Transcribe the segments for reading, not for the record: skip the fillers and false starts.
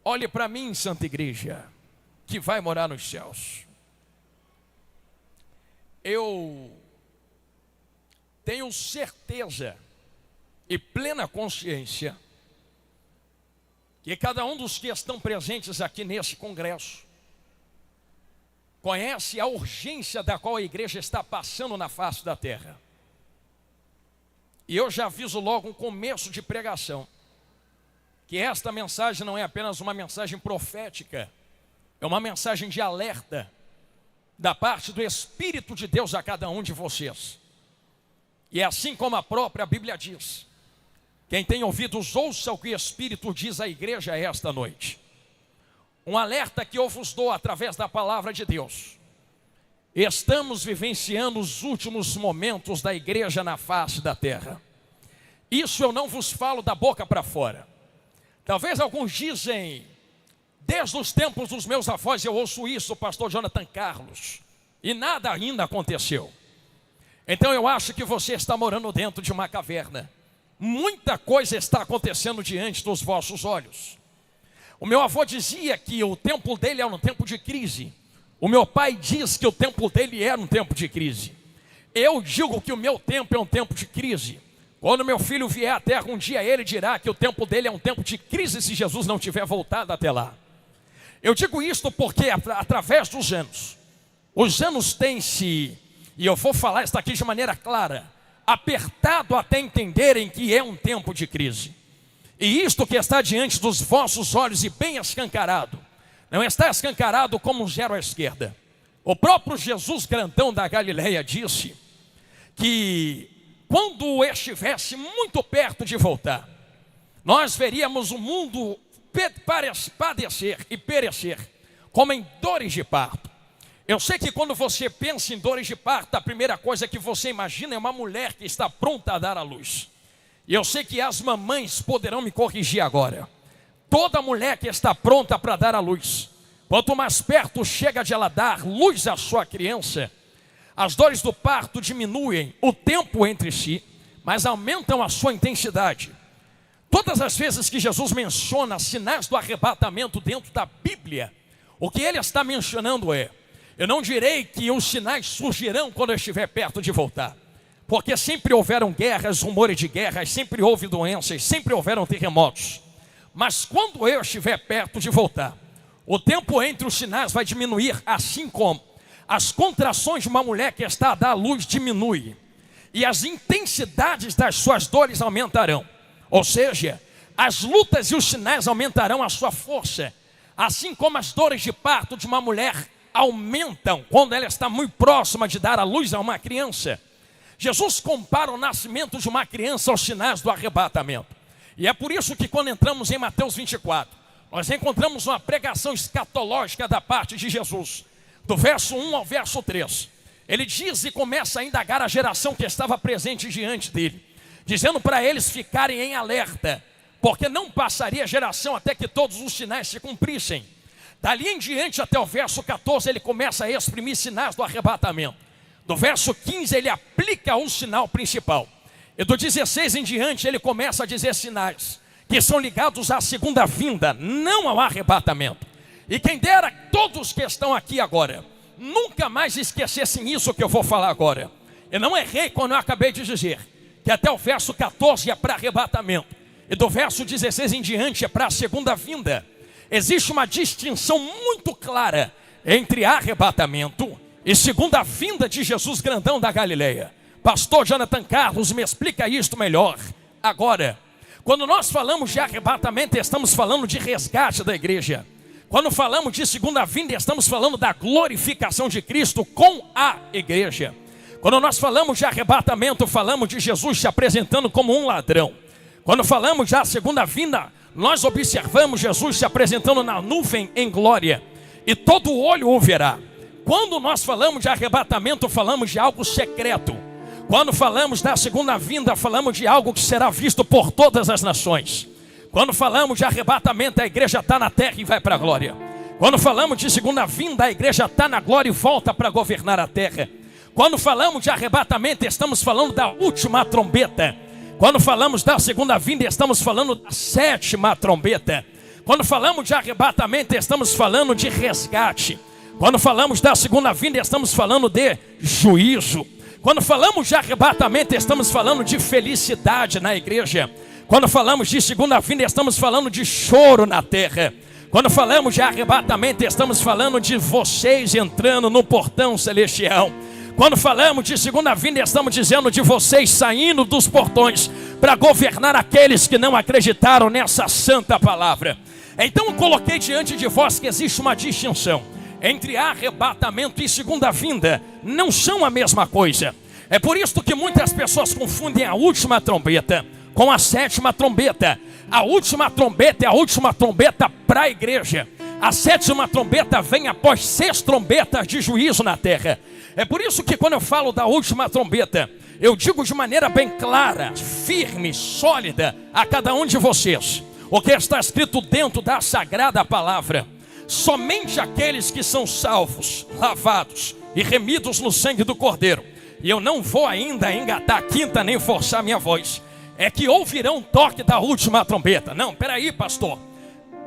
Olhe para mim, Santa Igreja, que vai morar nos céus. Eu tenho certeza e plena consciência que cada um dos que estão presentes aqui nesse congresso conhece a urgência da qual a igreja está passando na face da terra. E eu já aviso logo um começo de pregação, que esta mensagem não é apenas uma mensagem profética, é uma mensagem de alerta da parte do Espírito de Deus a cada um de vocês. E assim como a própria Bíblia diz, quem tem ouvidos ouça o que o Espírito diz à igreja esta noite. Um alerta que eu vos dou através da palavra de Deus. Estamos vivenciando os últimos momentos da igreja na face da terra. Isso eu não vos falo da boca para fora. Talvez alguns dizem, desde os tempos dos meus avós eu ouço isso, pastor Jonathan Carlos, e nada ainda aconteceu. Então eu acho que você está morando dentro de uma caverna. Muita coisa está acontecendo diante dos vossos olhos. O meu avô dizia que o tempo dele era um tempo de crise. O meu pai diz que o tempo dele era um tempo de crise. Eu digo que o meu tempo é um tempo de crise. Quando meu filho vier à terra um dia, ele dirá que o tempo dele é um tempo de crise se Jesus não tiver voltado até lá. Eu digo isto porque através dos anos, os anos têm se, e eu vou falar isso aqui de maneira clara, apertado até entenderem que é um tempo de crise. E isto que está diante dos vossos olhos e bem escancarado, não está escancarado como um zero à esquerda. O próprio Jesus grandão da Galileia disse que quando estivesse muito perto de voltar, nós veríamos o mundo padecer e perecer como em dores de parto. Eu sei que quando você pensa em dores de parto, a primeira coisa que você imagina é uma mulher que está pronta a dar à luz. E eu sei que as mamães poderão me corrigir agora. Toda mulher que está pronta para dar à luz, quanto mais perto chega de ela dar luz à sua criança, as dores do parto diminuem o tempo entre si, mas aumentam a sua intensidade. Todas as vezes que Jesus menciona sinais do arrebatamento dentro da Bíblia, o que ele está mencionando é, eu não direi que os sinais surgirão quando eu estiver perto de voltar, porque sempre houveram guerras, rumores de guerras, sempre houve doenças, sempre houveram terremotos. Mas quando eu estiver perto de voltar, o tempo entre os sinais vai diminuir, assim como as contrações de uma mulher que está a dar à luz diminuem, e as intensidades das suas dores aumentarão. Ou seja, as lutas e os sinais aumentarão a sua força, assim como as dores de parto de uma mulher aumentam quando ela está muito próxima de dar à luz a uma criança. Jesus compara o nascimento de uma criança aos sinais do arrebatamento. E é por isso que quando entramos em Mateus 24, nós encontramos uma pregação escatológica da parte de Jesus. Do verso 1 ao verso 3. Ele diz e começa a indagar a geração que estava presente diante dele, dizendo para eles ficarem em alerta, porque não passaria geração até que todos os sinais se cumprissem. Dali em diante até o verso 14 ele começa a exprimir sinais do arrebatamento. Do verso 15 ele aplica o sinal principal. E do 16 em diante ele começa a dizer sinais que são ligados à segunda vinda, não ao arrebatamento. E quem dera todos que estão aqui agora nunca mais esquecessem isso que eu vou falar agora. Eu não errei quando eu acabei de dizer que até o verso 14 é para arrebatamento, e do verso 16 em diante é para a segunda vinda. Existe uma distinção muito clara entre arrebatamento e segunda vinda de Jesus grandão da Galileia. Pastor Jonathan Carlos, me explica isto melhor. Agora, quando nós falamos de arrebatamento, estamos falando de resgate da igreja. Quando falamos de segunda vinda, estamos falando da glorificação de Cristo com a igreja. Quando nós falamos de arrebatamento, falamos de Jesus se apresentando como um ladrão. Quando falamos da segunda vinda, nós observamos Jesus se apresentando na nuvem em glória, e todo olho o verá. Quando nós falamos de arrebatamento, falamos de algo secreto. Quando falamos da segunda vinda, falamos de algo que será visto por todas as nações. Quando falamos de arrebatamento, a igreja está na terra e vai para a glória. Quando falamos de segunda vinda, a igreja está na glória e volta para governar a terra. Quando falamos de arrebatamento, estamos falando da última trombeta. Quando falamos da segunda vinda, estamos falando da sétima trombeta. Quando falamos de arrebatamento, estamos falando de resgate. Quando falamos da segunda vinda, estamos falando de juízo. Quando falamos de arrebatamento, estamos falando de felicidade na igreja. Quando falamos de segunda vinda, estamos falando de choro na terra. Quando falamos de arrebatamento, estamos falando de vocês entrando no portão celestial. Quando falamos de segunda vinda, estamos dizendo de vocês saindo dos portões para governar aqueles que não acreditaram nessa santa palavra. Então eu coloquei diante de vós que existe uma distinção entre arrebatamento e segunda vinda. Não são a mesma coisa. É por isso que muitas pessoas confundem a última trombeta com a sétima trombeta. A última trombeta é a última trombeta para a igreja. A sétima trombeta vem após 6 trombetas de juízo na terra. É por isso que quando eu falo da última trombeta, eu digo de maneira bem clara, firme, sólida a cada um de vocês o que está escrito dentro da sagrada palavra. Somente aqueles que são salvos, lavados e remidos no sangue do Cordeiro, e eu não vou ainda engatar a quinta nem forçar minha voz, é que ouvirão o toque da última trombeta. Não, peraí, pastor,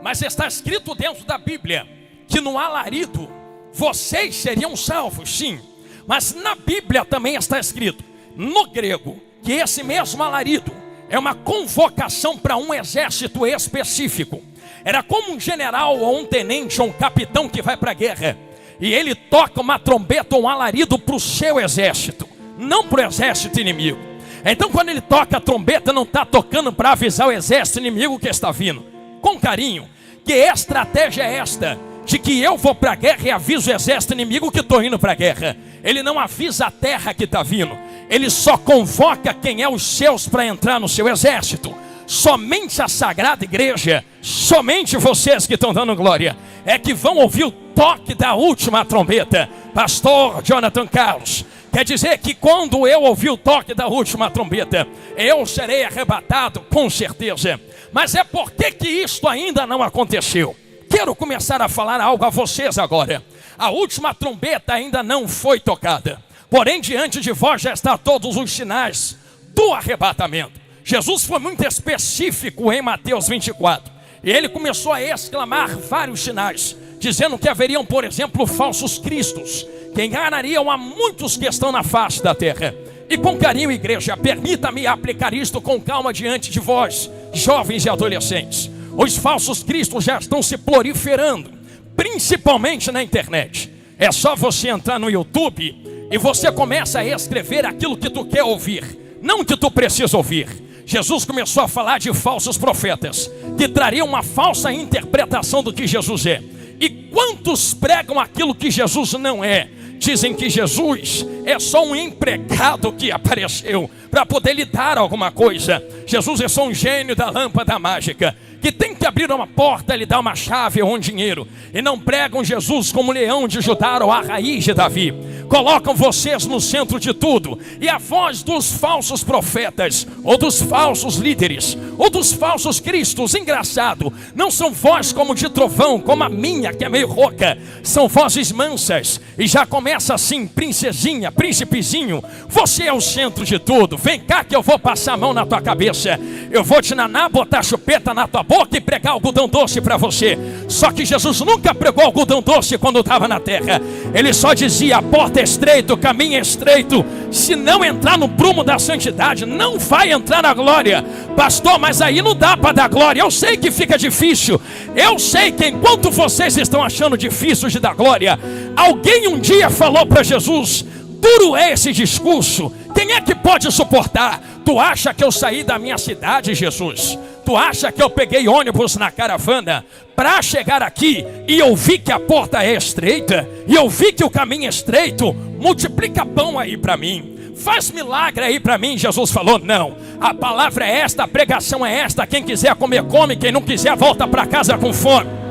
mas está escrito dentro da Bíblia que no alarido vocês seriam salvos, sim. Mas na Bíblia também está escrito, no grego, que esse mesmo alarido é uma convocação para um exército específico. Era como um general ou um tenente ou um capitão que vai para a guerra, e ele toca uma trombeta ou um alarido para o seu exército, não para o exército inimigo. Então quando ele toca a trombeta, não está tocando para avisar o exército inimigo que está vindo. Com carinho, que estratégia é esta? De que eu vou para a guerra e aviso o exército inimigo que estou indo para a guerra. Ele não avisa a terra que está vindo. Ele só convoca quem é os seus para entrar no seu exército. Somente a sagrada igreja, somente vocês que estão dando glória, é que vão ouvir o toque da última trombeta. Pastor Jonathan Carlos, quer dizer que quando eu ouvir o toque da última trombeta, eu serei arrebatado, com certeza. Mas é porque que isto ainda não aconteceu. Quero começar a falar algo a vocês agora. A última trombeta ainda não foi tocada, porém diante de vós já está todos os sinais do arrebatamento. Jesus foi muito específico em Mateus 24, e ele começou a exclamar vários sinais, dizendo que haveriam, por exemplo, falsos cristos, que enganariam a muitos que estão na face da terra. E com carinho, igreja, permita-me aplicar isto com calma diante de vós, jovens e adolescentes. Os falsos cristos já estão se proliferando, principalmente na internet. É só você entrar no YouTube e você começa a escrever aquilo que tu quer ouvir, não o que tu precisa ouvir. Jesus começou a falar de falsos profetas, que trariam uma falsa interpretação do que Jesus é. E quantos pregam aquilo que Jesus não é? Dizem que Jesus é só um empregado que apareceu para poder lhe dar alguma coisa. Jesus é só um gênio da lâmpada mágica, que tem que abrir uma porta, lhe dar uma chave ou um dinheiro. E não pregam Jesus como leão de Judá ou a raiz de Davi. Colocam vocês no centro de tudo. E a voz dos falsos profetas, ou dos falsos líderes, ou dos falsos cristos, engraçado, não são vozes como de trovão, como a minha, que é meio rouca. São vozes mansas. E já começa assim, princesinha, príncipezinho, você é o centro de tudo. Vem cá que eu vou passar a mão na tua cabeça. Eu vou te nanar, botar chupeta na tua boca e pregar algodão doce para você. Só que Jesus nunca pregou algodão doce quando estava na terra. Ele só dizia, a porta é estreita, o caminho é estreito. Se não entrar no prumo da santidade, não vai entrar na glória. Pastor, mas aí não dá para dar glória. Eu sei que fica difícil. Eu sei que enquanto vocês estão achando difícil de dar glória, alguém um dia falou para Jesus, duro é esse discurso. Quem é que pode suportar? Tu acha que eu saí da minha cidade, Jesus? Tu acha que eu peguei ônibus na caravana para chegar aqui e eu vi que a porta é estreita? E eu vi que o caminho é estreito? Multiplica pão aí para mim. Faz milagre aí para mim. Jesus falou, não. A palavra é esta, a pregação é esta. Quem quiser comer, come. Quem não quiser, volta para casa com fome.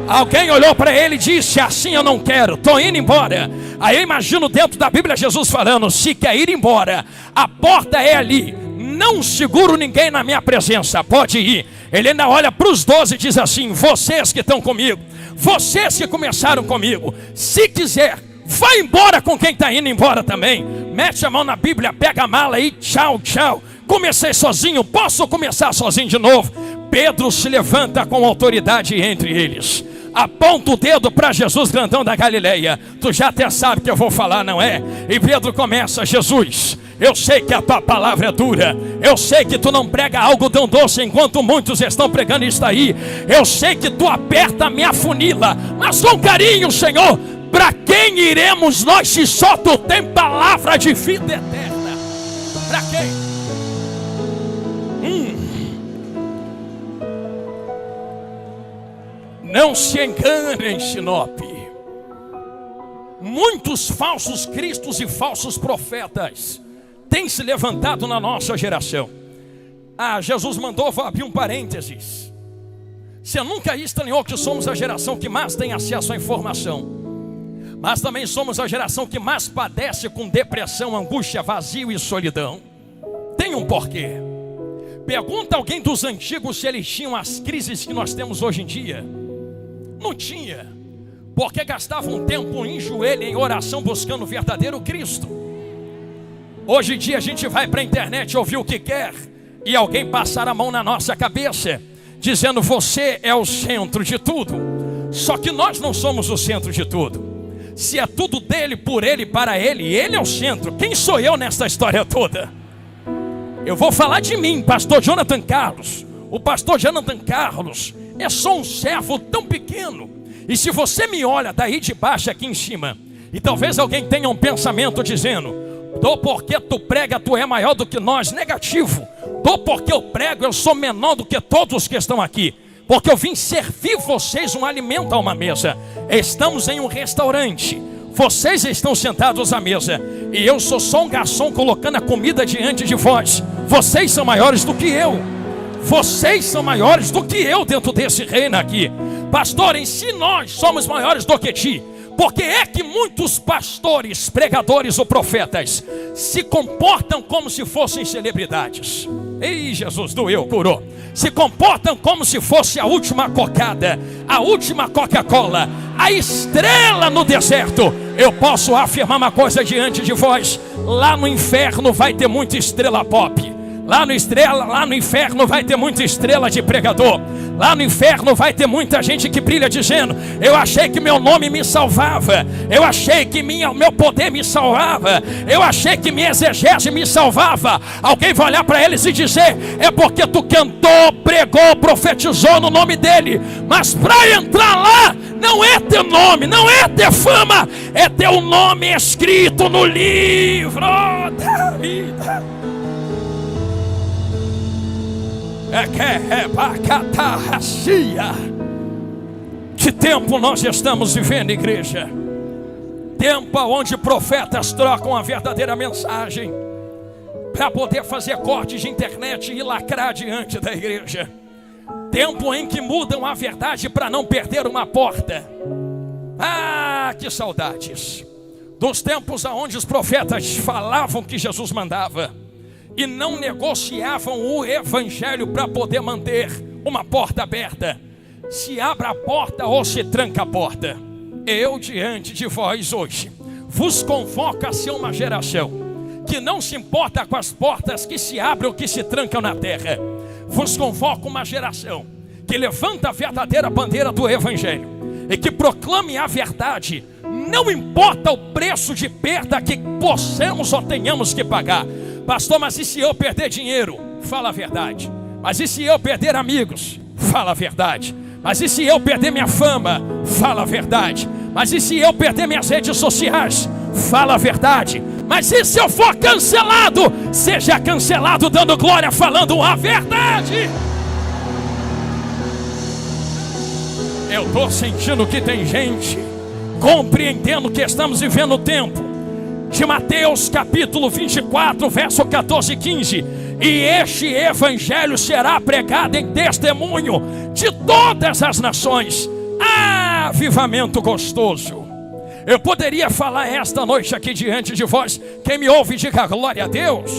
Alguém olhou para ele e disse, assim eu não quero, estou indo embora. Aí eu imagino dentro da Bíblia Jesus falando, se quer ir embora, a porta é ali. Não seguro ninguém na minha presença, pode ir. Ele ainda olha para os 12 e diz assim, vocês que estão comigo, vocês que começaram comigo, se quiser, vai embora com quem está indo embora também. Mete a mão na Bíblia, pega a mala e tchau, tchau. Comecei sozinho, posso começar sozinho de novo? Pedro se levanta com autoridade entre eles, aponta o dedo para Jesus grandão da Galileia. Tu já até sabe que eu vou falar, não é? E Pedro começa: Jesus, eu sei que a tua palavra é dura, eu sei que tu não prega algo tão doce enquanto muitos estão pregando isso aí, eu sei que tu aperta a minha funila, mas com carinho, Senhor, para quem iremos nós se só tu tem palavra de vida eterna? Para quem? Não se enganem, Sinop. Muitos falsos cristos e falsos profetas têm se levantado na nossa geração. Jesus mandou, vou abrir um parênteses. Você nunca estranhou que somos a geração que mais tem acesso à informação, mas também somos a geração que mais padece com depressão, angústia, vazio e solidão. Tem um porquê. Pergunta alguém dos antigos se eles tinham as crises que nós temos hoje em dia. Não tinha, porque gastavam tempo em joelho, em oração, buscando o verdadeiro Cristo. Hoje em dia a gente vai para a internet ouvir o que quer, e alguém passar a mão na nossa cabeça, dizendo: você é o centro de tudo. Só que nós não somos o centro de tudo. Se é tudo dele, por ele, para ele, ele é o centro. Quem sou eu nessa história toda? Eu vou falar de mim, pastor Jonathan Carlos. O pastor Jonathan Carlos é só um servo tão pequeno. E se você me olha daí de baixo aqui em cima, e talvez alguém tenha um pensamento dizendo: do porque tu prega, tu é maior do que nós. Negativo. Do porque eu prego, eu sou menor do que todos que estão aqui, porque eu vim servir vocês um alimento a uma mesa. Estamos em um restaurante, vocês estão sentados à mesa, e eu sou só um garçom colocando a comida diante de vós. Vocês são maiores do que eu. Vocês são maiores do que eu dentro desse reino aqui. Pastor, em si nós somos maiores do que ti. Porque é que muitos pastores, pregadores ou profetas se comportam como se fossem celebridades. Ei, Jesus, doeu, curou. Se comportam como se fosse a última cocada, a última Coca-Cola, a estrela no deserto. Eu posso afirmar uma coisa diante de vós: lá no inferno vai ter muita estrela pop. Lá no inferno vai ter muita estrela de pregador. Lá no inferno vai ter muita gente que brilha dizendo: eu achei que meu nome me salvava, eu achei que meu poder me salvava, eu achei que minha exegese me salvava. Alguém vai olhar para eles e dizer: é porque tu cantou, pregou, profetizou no nome dele. Mas para entrar lá não é ter nome, não é ter fama, é ter o nome escrito no livro da vida. Que tempo nós estamos vivendo, igreja? Tempo onde profetas trocam a verdadeira mensagem para poder fazer cortes de internet e lacrar diante da igreja. Tempo em que mudam a verdade para não perder uma porta. Ah, que saudades dos tempos onde os profetas falavam que Jesus mandava e não negociavam o evangelho para poder manter uma porta aberta. Se abre a porta ou se tranca a porta. Eu diante de vós hoje vos convoco a ser uma geração que não se importa com as portas que se abrem ou que se trancam na terra. Vos convoco uma geração que levanta a verdadeira bandeira do evangelho e que proclame a verdade, não importa o preço de perda que possamos ou tenhamos que pagar. Pastor, mas e se eu perder dinheiro? Fala a verdade. Mas e se eu perder amigos? Fala a verdade. Mas e se eu perder minha fama? Fala a verdade. Mas e se eu perder minhas redes sociais? Fala a verdade. Mas e se eu for cancelado? Seja cancelado dando glória, falando a verdade. Eu estou sentindo que tem gente compreendendo que estamos vivendo o tempo de Mateus capítulo 24, verso 14 e 15. E este evangelho será pregado em testemunho de todas as nações. Ah, avivamento gostoso. Eu poderia falar esta noite aqui diante de vós. Quem me ouve diga glória a Deus.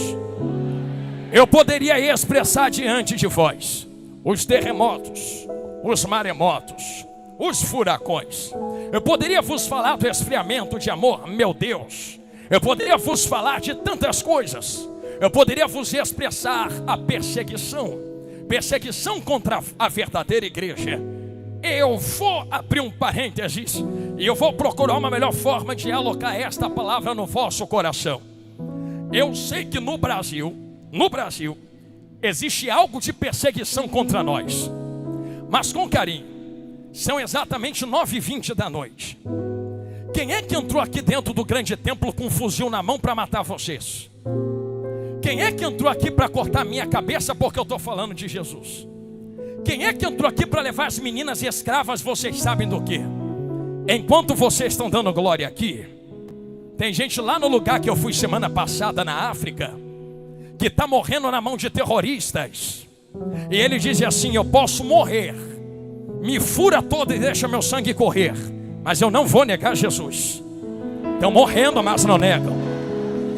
Eu poderia expressar diante de vós os terremotos, os maremotos, os furacões. Eu poderia vos falar do esfriamento de amor, meu Deus. Eu poderia vos falar de tantas coisas. Eu poderia vos expressar a perseguição. perseguição contra a verdadeira igreja. Eu vou abrir um parênteses e eu vou procurar uma melhor forma de alocar esta palavra no vosso coração. Eu sei que no Brasil, existe algo de perseguição contra nós. Mas com carinho, são exatamente 9h20 da noite. Quem é que entrou aqui dentro do grande templo com um fuzil na mão para matar vocês? Quem é que entrou aqui para cortar minha cabeça porque eu estou falando de Jesus? Quem é que entrou aqui para levar as meninas escravas, vocês sabem do quê? Enquanto vocês estão dando glória aqui, tem gente lá no lugar que eu fui semana passada na África, que está morrendo na mão de terroristas. E ele diz assim: eu posso morrer, me fura todo e deixa meu sangue correr, mas eu não vou negar Jesus. Estão morrendo, mas não negam.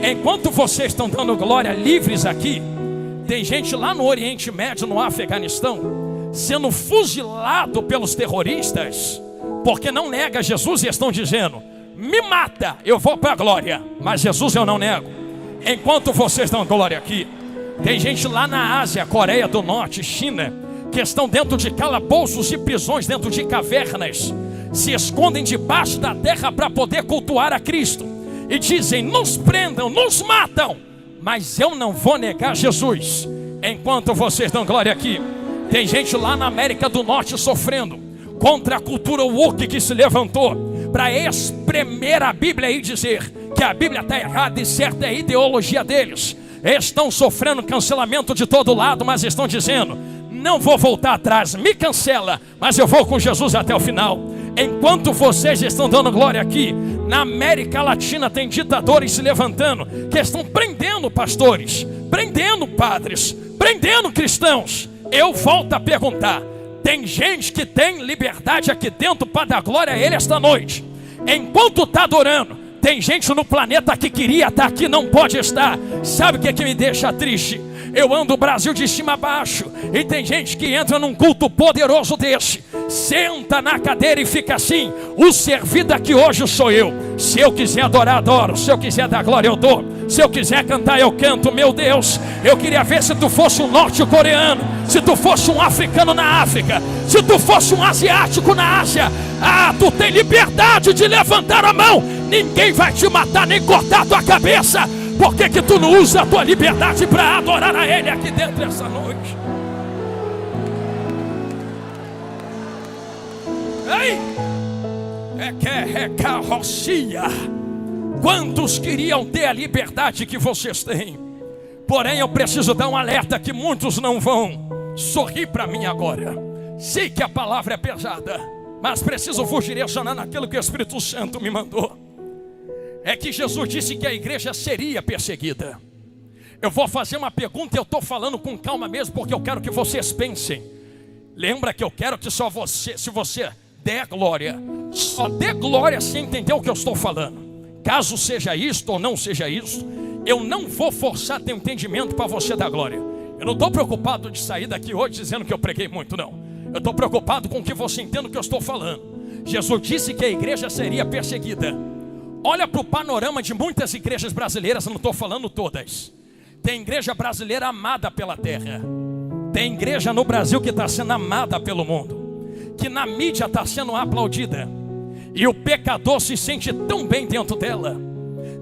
Enquanto vocês estão dando glória livres aqui, tem gente lá no Oriente Médio, no Afeganistão, sendo fuzilado pelos terroristas, porque não nega Jesus e estão dizendo: me mata, eu vou para a glória, mas Jesus eu não nego. Enquanto vocês dão glória aqui, tem gente lá na Ásia, Coreia do Norte, China, que estão dentro de calabouços e prisões, dentro de cavernas, se escondem debaixo da terra para poder cultuar a Cristo, e dizem: nos prendam, nos matam, mas eu não vou negar Jesus. Enquanto vocês dão glória aqui, tem gente lá na América do Norte sofrendo contra a cultura woke que se levantou para espremer a Bíblia e dizer que a Bíblia está errada e certa é a ideologia deles. Estão sofrendo cancelamento de todo lado, mas estão dizendo: não vou voltar atrás, me cancela, mas eu vou com Jesus até o final. Enquanto vocês estão dando glória aqui, na América Latina tem ditadores se levantando, que estão prendendo pastores, prendendo padres, prendendo cristãos. Eu volto a perguntar: tem gente que tem liberdade aqui dentro para dar glória a Ele esta noite? Enquanto está adorando, tem gente no planeta que queria estar aqui, não pode estar. Sabe o que me deixa triste? Eu ando o Brasil de cima a baixo, e tem gente que entra num culto poderoso desse, senta na cadeira e fica assim: o servido aqui hoje sou eu. Se eu quiser adorar, adoro. Se eu quiser dar glória, eu dou. Se eu quiser cantar, eu canto. Meu Deus, eu queria ver se tu fosse um norte-coreano, se tu fosse um africano na África, se tu fosse um asiático na Ásia. Ah, tu tem liberdade de levantar a mão. Ninguém vai te matar nem cortar a tua cabeça. Por que que tu não usa a tua liberdade para adorar a Ele aqui dentro essa noite? Ei! É carrocia. Quantos queriam ter a liberdade que vocês têm? Porém, eu preciso dar um alerta que muitos não vão sorrir para mim agora. Sei que a palavra é pesada, mas preciso vos direcionar naquilo que o Espírito Santo me mandou. É que Jesus disse que a igreja seria perseguida. Eu vou fazer uma pergunta e eu estou falando com calma mesmo, porque eu quero que vocês pensem. Lembra que eu quero que só você, se você der glória, só dê glória se entender o que eu estou falando. Caso seja isto ou não seja isso, eu não vou forçar teu entendimento para você dar glória. Eu não estou preocupado de sair daqui hoje dizendo que eu preguei muito, não. Eu estou preocupado com que você entenda o que eu estou falando. Jesus disse que a igreja seria perseguida. Olha para o panorama de muitas igrejas brasileiras, eu não estou falando todas. Tem igreja brasileira amada pela terra. Tem igreja no Brasil que está sendo amada pelo mundo, que na mídia está sendo aplaudida. E o pecador se sente tão bem dentro dela,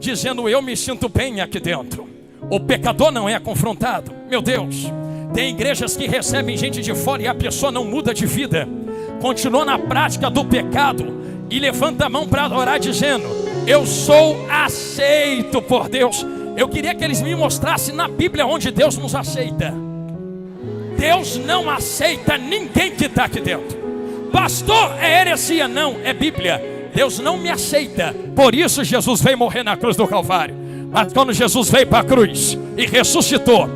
dizendo: eu me sinto bem aqui dentro. O pecador não é confrontado. Meu Deus, tem igrejas que recebem gente de fora e a pessoa não muda de vida, continua na prática do pecado e levanta a mão para adorar dizendo: eu sou aceito por Deus. Eu queria que eles me mostrassem na Bíblia onde Deus nos aceita. Deus não aceita ninguém que está aqui dentro. Pastor, é heresia? Não, é Bíblia. Deus não me aceita. Por isso Jesus veio morrer na cruz do Calvário. Mas quando Jesus veio para a cruz e ressuscitou,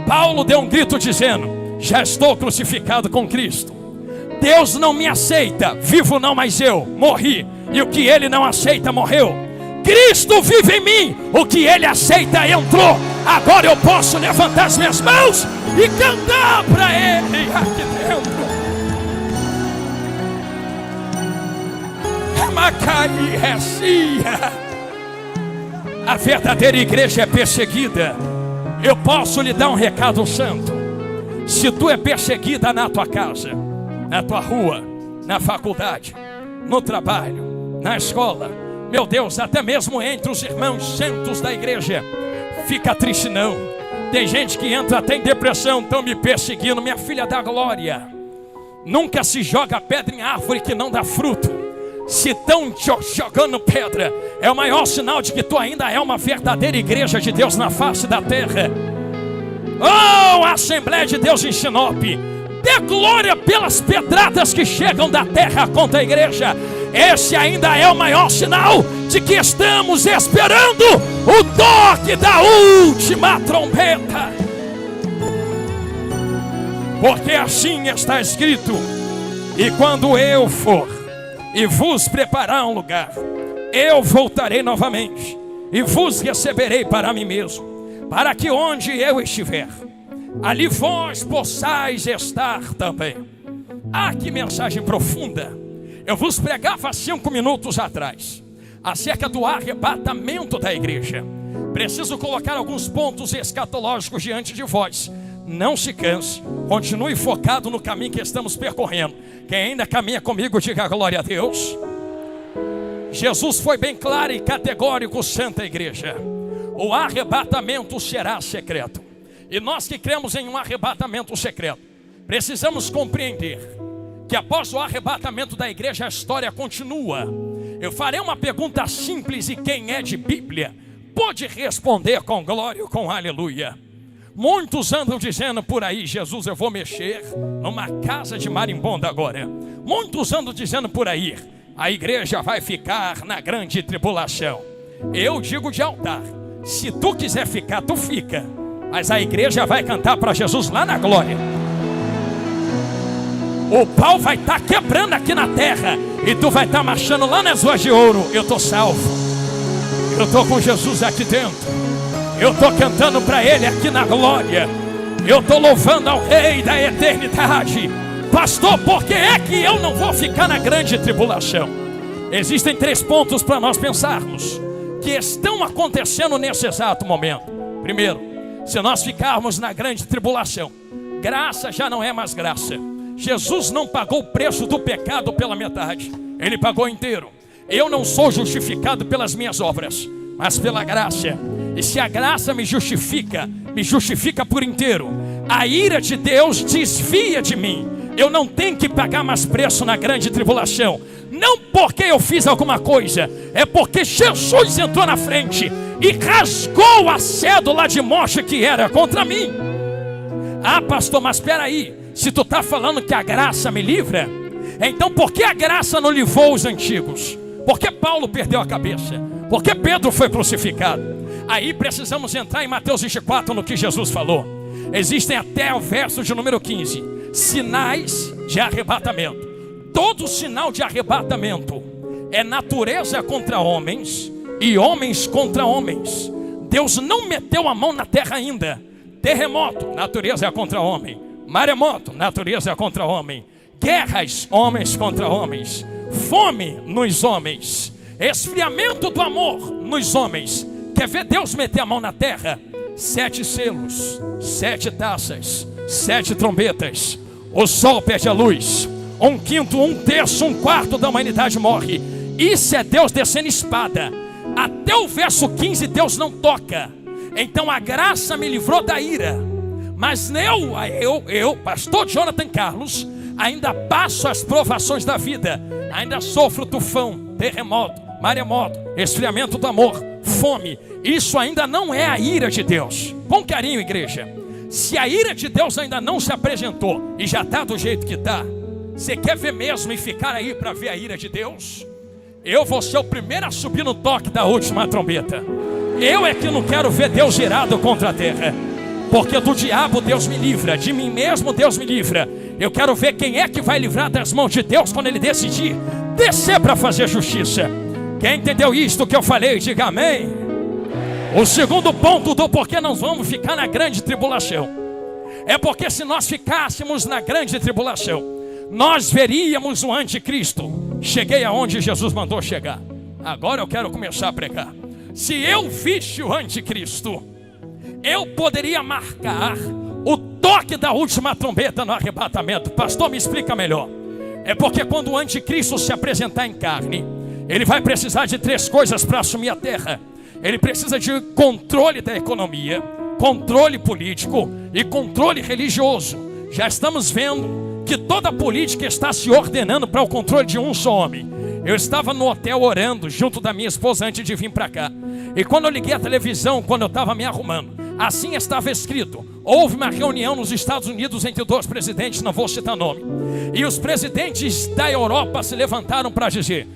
Paulo deu um grito dizendo: já estou crucificado com Cristo. Deus não me aceita, vivo não, mas eu morri, e o que Ele não aceita morreu. Cristo vive em mim, o que Ele aceita entrou. Agora eu posso levantar as minhas mãos e cantar para Ele aqui dentro. A verdadeira igreja é perseguida. Eu posso lhe dar um recado santo. Se tu é perseguida na tua casa, na tua rua, na faculdade, no trabalho, na escola, meu Deus, até mesmo entre os irmãos santos da igreja, fica triste não. Tem gente que entra até em depressão, estão me perseguindo. Minha filha da glória, nunca se joga pedra em árvore que não dá fruto. Se estão jogando pedra, é o maior sinal de que tu ainda é uma verdadeira igreja de Deus na face da terra. Oh, Assembleia de Deus em Sinop, dê glória pelas pedradas que chegam da terra contra a igreja. Esse ainda é o maior sinal de que estamos esperando o toque da última trombeta. Porque assim está escrito: e quando eu for e vos preparar um lugar, eu voltarei novamente e vos receberei para mim mesmo, para que onde eu estiver, ali vós possais estar também. Ah, que mensagem profunda! Eu vos pregava 5 minutos atrás acerca do arrebatamento da igreja. Preciso colocar alguns pontos escatológicos diante de vós. Não se canse, continue focado no caminho que estamos percorrendo. Quem ainda caminha comigo, diga glória a Deus. Jesus foi bem claro e categórico, santa igreja: o arrebatamento será secreto. E nós que cremos em um arrebatamento secreto, precisamos compreender que após o arrebatamento da igreja a história continua. Eu farei uma pergunta simples e quem é de Bíblia pode responder com glória ou com aleluia. Muitos andam dizendo por aí: Jesus, eu vou mexer numa casa de marimbondo agora. Muitos andam dizendo por aí: a igreja vai ficar na grande tribulação. Eu digo de altar: se tu quiser ficar, tu fica, mas a igreja vai cantar para Jesus lá na glória. O pau vai estar quebrando aqui na terra e tu vai estar marchando lá nas ruas de ouro. Eu estou salvo, eu estou com Jesus aqui dentro, eu estou cantando para Ele aqui na glória, eu estou louvando ao Rei da eternidade. Pastor, por que é que eu não vou ficar na grande tribulação? Existem 3 pontos para nós pensarmos que estão acontecendo nesse exato momento. Primeiro, se nós ficarmos na grande tribulação, graça já não é mais graça. Jesus não pagou o preço do pecado pela metade, Ele pagou inteiro. Eu não sou justificado pelas minhas obras, mas pela graça. E se a graça me justifica por inteiro. A ira de Deus desvia de mim. Eu não tenho que pagar mais preço na grande tribulação. Não porque eu fiz alguma coisa, é porque Jesus entrou na frente e rasgou a cédula de morte que era contra mim. Ah, pastor, mas espera aí, se tu está falando que a graça me livra, então por que a graça não livrou os antigos? Por que Paulo perdeu a cabeça? Por que Pedro foi crucificado? Aí precisamos entrar em Mateus 24 no que Jesus falou. Existem até o verso de número 15 sinais de arrebatamento. Todo sinal de arrebatamento é natureza contra homens e homens contra homens. Deus não meteu a mão na terra ainda. Terremoto, natureza contra homem. Maremoto, natureza contra homem. Guerras, homens contra homens. Fome nos homens. Esfriamento do amor nos homens. Quer ver Deus meter a mão na terra? 7 selos, 7 taças, 7 trombetas. O sol perde a luz. 1/5, 1/3, 1/4 da humanidade morre. Isso é Deus descendo espada. Até o verso 15 Deus não toca. Então a graça me livrou da ira. Mas eu, pastor Jonathan Carlos, ainda passo as provações da vida. Ainda sofro tufão, terremoto, maremoto, esfriamento do amor, fome. Isso ainda não é a ira de Deus. Com carinho, igreja. Se a ira de Deus ainda não se apresentou e já está do jeito que está, você quer ver mesmo e ficar aí para ver a ira de Deus? Eu vou ser o primeiro a subir no toque da última trombeta. Eu é que não quero ver Deus irado contra a terra. Porque do diabo Deus me livra, de mim mesmo Deus me livra. Eu quero ver quem é que vai livrar das mãos de Deus quando Ele decidir descer para fazer justiça. Quem entendeu isto que eu falei, diga amém. O segundo ponto do porquê nós vamos ficar na grande tribulação é porque se nós ficássemos na grande tribulação, nós veríamos o anticristo. Cheguei aonde Jesus mandou chegar. Agora eu quero começar a pregar. Se eu visse o anticristo, eu poderia marcar o toque da última trombeta no arrebatamento. Pastor, me explica melhor. É porque quando o anticristo se apresentar em carne, ele vai precisar de 3 coisas para assumir a terra. Ele precisa de controle da economia, controle político e controle religioso. Já estamos vendo que toda a política está se ordenando para o controle de um só homem. Eu estava no hotel orando junto da minha esposa antes de vir para cá. E quando eu liguei a televisão, quando eu estava me arrumando, assim estava escrito: houve uma reunião nos Estados Unidos entre 2 presidentes, não vou citar nome. E os presidentes da Europa se levantaram para dizer: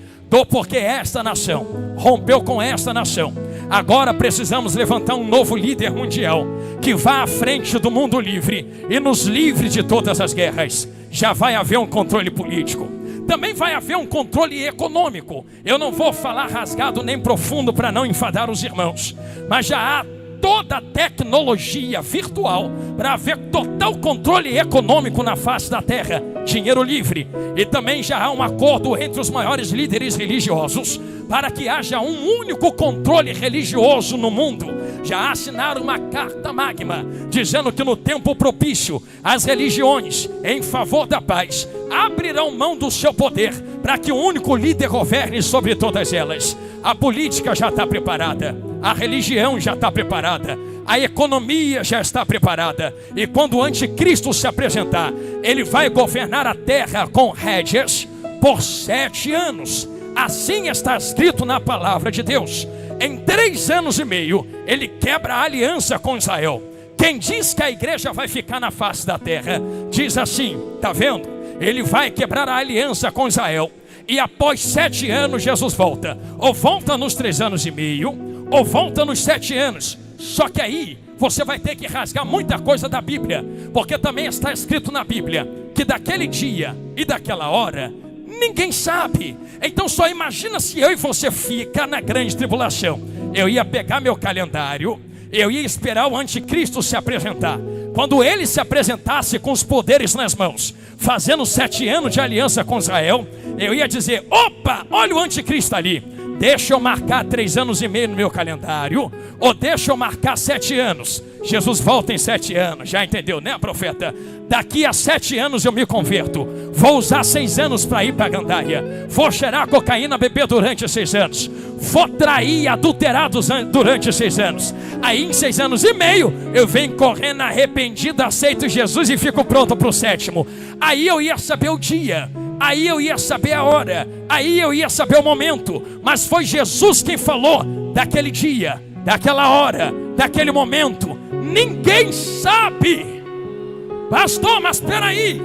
porque esta nação rompeu com esta nação, agora precisamos levantar um novo líder mundial que vá à frente do mundo livre e nos livre de todas as guerras. Já vai haver um controle político, também vai haver um controle econômico. Eu não vou falar rasgado nem profundo para não enfadar os irmãos, mas já há toda a tecnologia virtual para haver total controle econômico na face da terra, dinheiro livre. E também já há um acordo entre os maiores líderes religiosos para que haja um único controle religioso no mundo. Já assinaram uma carta magna dizendo que no tempo propício as religiões em favor da paz abrirão mão do seu poder para que o único líder governe sobre todas elas. A política já está preparada, a religião já está preparada, a economia já está preparada. E quando o anticristo se apresentar, ele vai governar a terra com rédeas por 7 anos. Assim está escrito na palavra de Deus. Em 3 anos e meio, ele quebra a aliança com Israel. Quem diz que a igreja vai ficar na face da terra, diz assim, tá vendo? Ele vai quebrar a aliança com Israel. E após 7 anos Jesus volta. Ou volta nos 3 anos e meio, ou volta nos 7 anos. Só que aí você vai ter que rasgar muita coisa da Bíblia, porque também está escrito na Bíblia que daquele dia e daquela hora ninguém sabe. Então só imagina se eu e você fica na grande tribulação. Eu ia pegar meu calendário, eu ia esperar o anticristo se apresentar. Quando ele se apresentasse com os poderes nas mãos, fazendo 7 anos de aliança com Israel, eu ia dizer: opa, olha o anticristo ali. Deixa eu marcar 3 anos e meio no meu calendário, ou deixa eu marcar 7 anos. Jesus volta em 7 anos, já entendeu, né, profeta? Daqui a 7 anos eu me converto. Vou usar 6 anos para ir para a gandaia. Vou cheirar cocaína, beber durante 6 anos. Vou trair e adulterar durante 6 anos. Aí em 6 anos e meio eu venho correndo arrependido, aceito Jesus e fico pronto para o 7º. Aí eu ia saber o dia, aí eu ia saber a hora, aí eu ia saber o momento. Mas foi Jesus quem falou daquele dia, daquela hora, daquele momento. Ninguém sabe. Pastor, mas espera aí,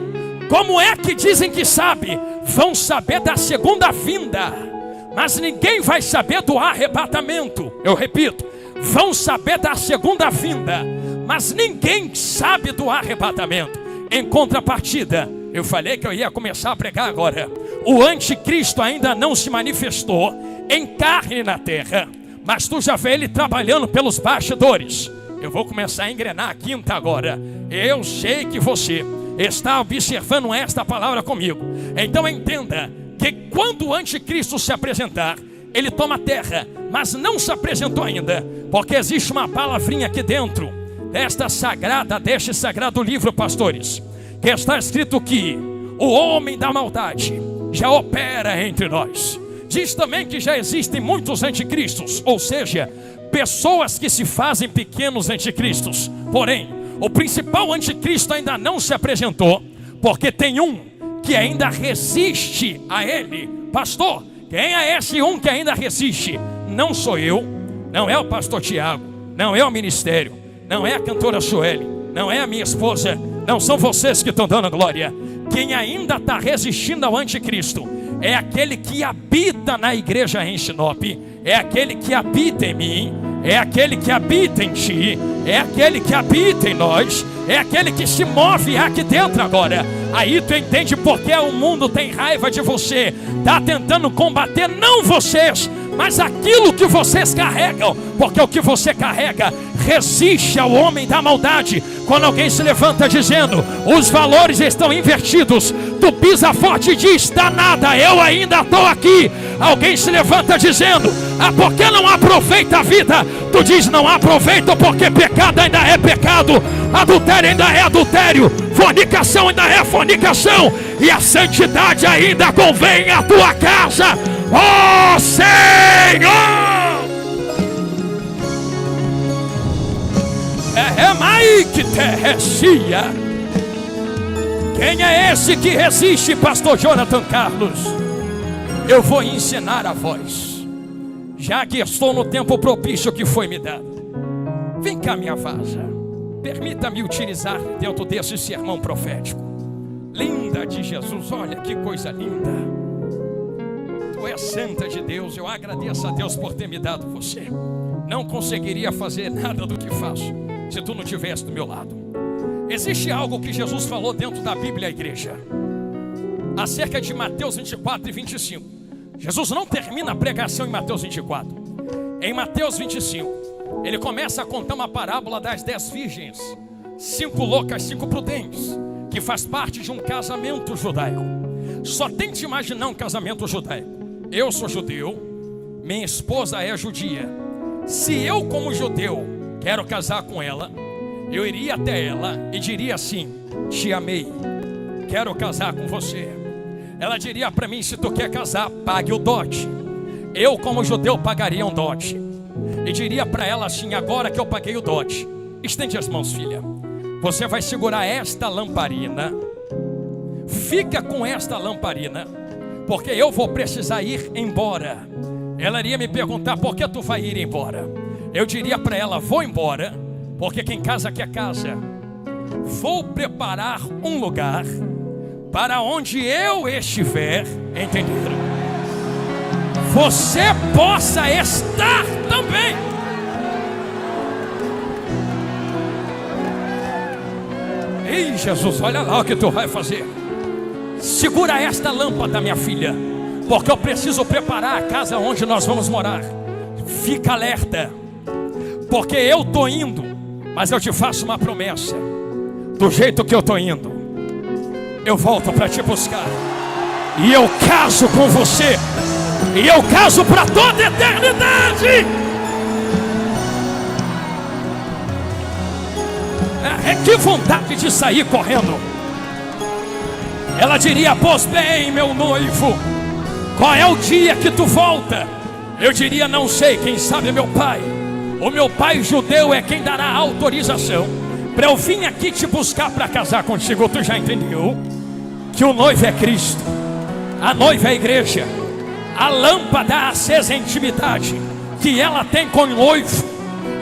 como é que dizem que sabe? Vão saber da segunda vinda, mas ninguém vai saber do arrebatamento. Eu repito, vão saber da segunda vinda, mas ninguém sabe do arrebatamento. Em contrapartida, eu falei que eu ia começar a pregar agora. O anticristo ainda não se manifestou em carne na terra, mas tu já vê ele trabalhando pelos bastidores. Eu vou começar a engrenar a quinta agora. Eu sei que você está observando esta palavra comigo. Então entenda que quando o anticristo se apresentar, ele toma a terra, mas não se apresentou ainda, porque existe uma palavrinha aqui dentro deste sagrado livro, pastores, que está escrito que o homem da maldade já opera entre nós. Diz também que já existem muitos anticristos, ou seja, pessoas que se fazem pequenos anticristos. Porém, o principal anticristo ainda não se apresentou, porque tem um que ainda resiste a ele. Pastor, quem é esse um que ainda resiste? Não sou eu, não é o pastor Tiago, não é o ministério, não é a cantora Sueli, não é a minha esposa, não são vocês que estão dando glória. Quem ainda está resistindo ao anticristo é aquele que habita na igreja em Sinop, é aquele que habita em mim, é aquele que habita em ti, é aquele que habita em nós, é aquele que se move aqui dentro agora. Aí tu entende porque o mundo tem raiva de você, está tentando combater não vocês, mas aquilo que vocês carregam, porque o que você carrega resiste ao homem da maldade. Quando alguém se levanta dizendo, os valores estão invertidos, tu pisa forte e diz, dá nada, eu ainda estou aqui. Alguém se levanta dizendo, por que não aproveita a vida? Tu diz, não aproveito porque pecado ainda é pecado, adultério ainda é adultério, fornicação ainda é fornicação, e a santidade ainda convém à tua casa. Ó Senhor! Quem é esse que resiste, pastor Jonathan Carlos? Eu vou ensinar a voz, já que estou no tempo propício que foi me dado. Vem cá, minha vaza, permita-me utilizar dentro desse sermão profético. Linda de Jesus, olha que coisa linda. Tu és santa de Deus, eu agradeço a Deus por ter me dado você. Não conseguiria fazer nada do que faço se tu não estivesse do meu lado. Existe algo que Jesus falou dentro da Bíblia, igreja, acerca de Mateus 24 e 25. Jesus não termina a pregação em Mateus 24. Em Mateus 25, ele começa a contar uma parábola das 10 virgens, 5 loucas, 5 prudentes, que faz parte de um casamento judaico. Só tente imaginar um casamento judaico. Eu sou judeu, minha esposa é judia. Se eu, como judeu, quero casar com ela, eu iria até ela e diria assim, te amei, quero casar com você. Ela diria para mim, se tu quer casar, pague o dote. Eu, como judeu, pagaria um dote e diria para ela assim, agora que eu paguei o dote, estende as mãos, filha, você vai segurar esta lamparina, fica com esta lamparina, porque eu vou precisar ir embora. Ela iria me perguntar, por que tu vai ir embora? Eu diria para ela, vou embora, porque quem casa quer casa. Vou preparar um lugar para onde eu estiver, entenderam? Você possa estar também. Ei, Jesus, olha lá o que tu vai fazer. Segura esta lâmpada, minha filha, porque eu preciso preparar a casa onde nós vamos morar. Fica alerta, porque eu estou indo, mas eu te faço uma promessa. Do jeito que eu estou indo, eu volto para te buscar, e eu caso com você, e eu caso para toda a eternidade. Que vontade de sair correndo. Ela diria, pois bem, meu noivo, qual é o dia que tu volta? Eu diria, não sei, quem sabe meu pai. O meu pai judeu é quem dará autorização para eu vir aqui te buscar para casar contigo. Tu já entendeu? Que o noivo é Cristo, a noiva é a igreja. A lâmpada acesa é a intimidade que ela tem com o noivo.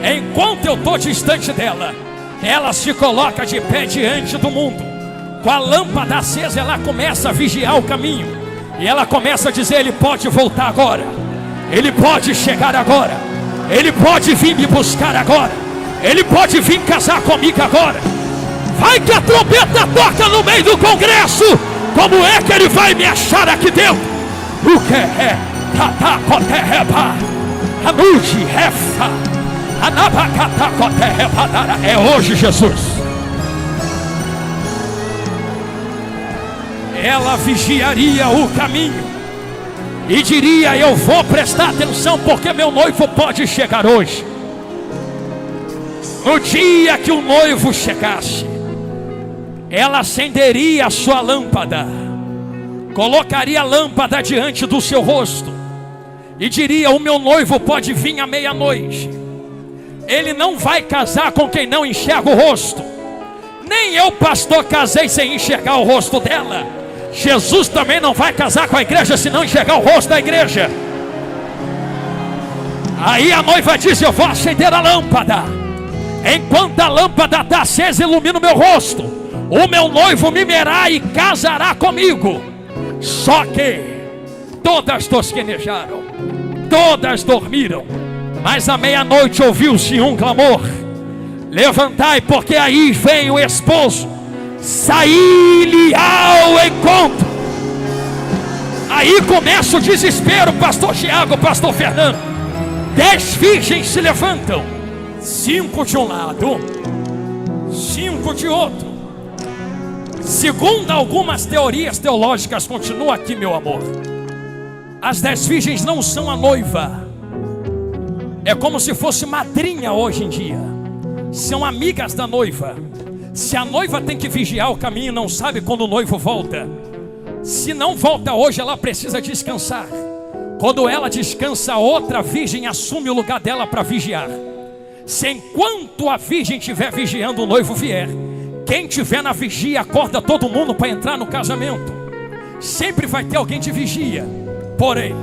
Enquanto eu estou distante dela, ela se coloca de pé diante do mundo. Com a lâmpada acesa, ela começa a vigiar o caminho, e ela começa a dizer, ele pode voltar agora, ele pode chegar agora, ele pode vir me buscar agora, ele pode vir casar comigo agora. Vai que a trombeta toca no meio do congresso. Como é que ele vai me achar aqui dentro? O que é? Anuji refa. É hoje, Jesus. Ela vigiaria o caminho e diria, eu vou prestar atenção, porque meu noivo pode chegar hoje. No dia que o noivo chegasse, ela acenderia a sua lâmpada, colocaria a lâmpada diante do seu rosto e diria, o meu noivo pode vir à meia-noite. Ele não vai casar com quem não enxerga o rosto. Nem eu, pastor, casei sem enxergar o rosto dela. Jesus também não vai casar com a igreja se não enxergar o rosto da igreja. Aí a noiva diz, eu vou acender a lâmpada. Enquanto a lâmpada está acesa, ilumina o meu rosto. O meu noivo me verá e casará comigo. Só que todas tosquenejaram, todas dormiram. Mas à meia-noite ouviu-se um clamor, levantai, porque aí vem o esposo. Saí-lhe ao encontro. Aí começa o desespero, pastor Tiago, pastor Fernando. 10 virgens se levantam, 5 de um lado, 5 de outro. Segundo algumas teorias teológicas, continua aqui, meu amor, as 10 virgens não são a noiva. É como se fosse madrinha hoje em dia. São amigas da noiva. Se a noiva tem que vigiar o caminho, não sabe quando o noivo volta. Se não volta hoje, ela precisa descansar. Quando ela descansa, outra virgem assume o lugar dela para vigiar. Se enquanto a virgem estiver vigiando, o noivo vier, quem estiver na vigia acorda todo mundo para entrar no casamento. Sempre vai ter alguém de vigia. Porém,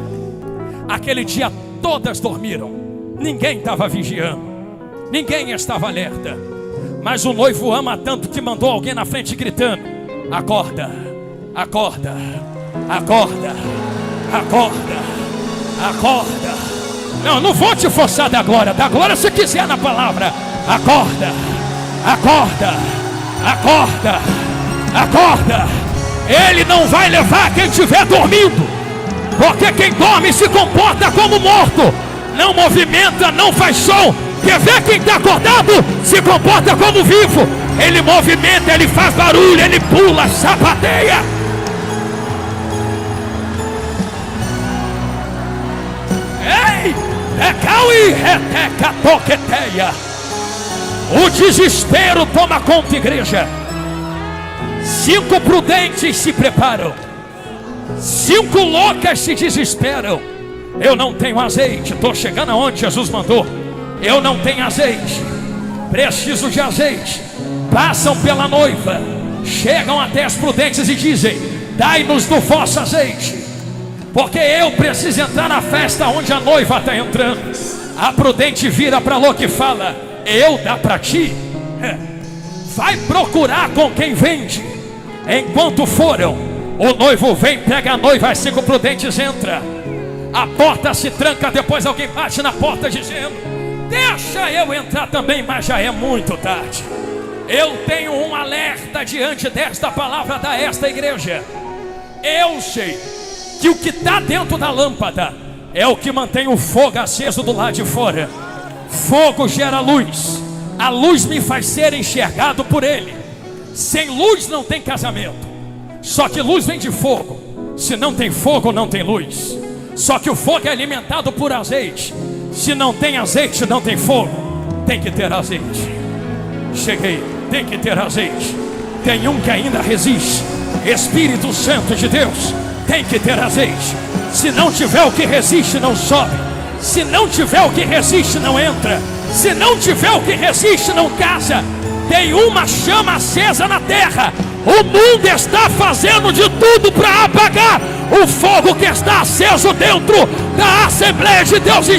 aquele dia todas dormiram. Ninguém estava vigiando, ninguém estava alerta. Mas o noivo ama tanto que mandou alguém na frente gritando: acorda, acorda, acorda, acorda, acorda. Não vou te forçar da glória se quiser na palavra. Acorda, acorda, acorda, acorda. Ele não vai levar quem estiver dormindo, porque quem dorme se comporta como morto. Não movimenta, não faz som. Quer ver quem está acordado? Se comporta como vivo. Ele movimenta, ele faz barulho, ele pula, sapateia. Ei, Cauí, reteca, toqueteia. O desespero toma conta, igreja. 5 prudentes se preparam, 5 loucas se desesperam. Eu não tenho azeite, estou chegando aonde Jesus mandou. Eu não tenho azeite, preciso de azeite. Passam pela noiva, chegam até as prudentes e dizem: dai-nos do vosso azeite, porque eu preciso entrar na festa onde a noiva está entrando. A prudente vira para a louca e fala: eu dá para ti? Vai procurar com quem vende. Enquanto foram, o noivo vem, pega a noiva, as 5 prudentes entram. A porta se tranca, depois alguém bate na porta dizendo: deixa eu entrar também, mas já é muito tarde. Eu tenho um alerta diante desta palavra da esta igreja. Eu sei que o que está dentro da lâmpada é o que mantém o fogo aceso do lado de fora. Fogo gera luz. A luz me faz ser enxergado por ele. Sem luz não tem casamento. Só que luz vem de fogo. Se não tem fogo, não tem luz. Só que o fogo é alimentado por azeite. Se não tem azeite, não tem fogo. Tem que ter azeite. Cheguei, tem que ter azeite. Tem um que ainda resiste. Espírito Santo de Deus, tem que ter azeite. Se não tiver o que resiste, não sobe. Se não tiver o que resiste, não entra. Se não tiver o que resiste, não casa. Tem uma chama acesa na terra. O mundo está fazendo de tudo para apagar o fogo que está aceso dentro da Assembleia de Deus.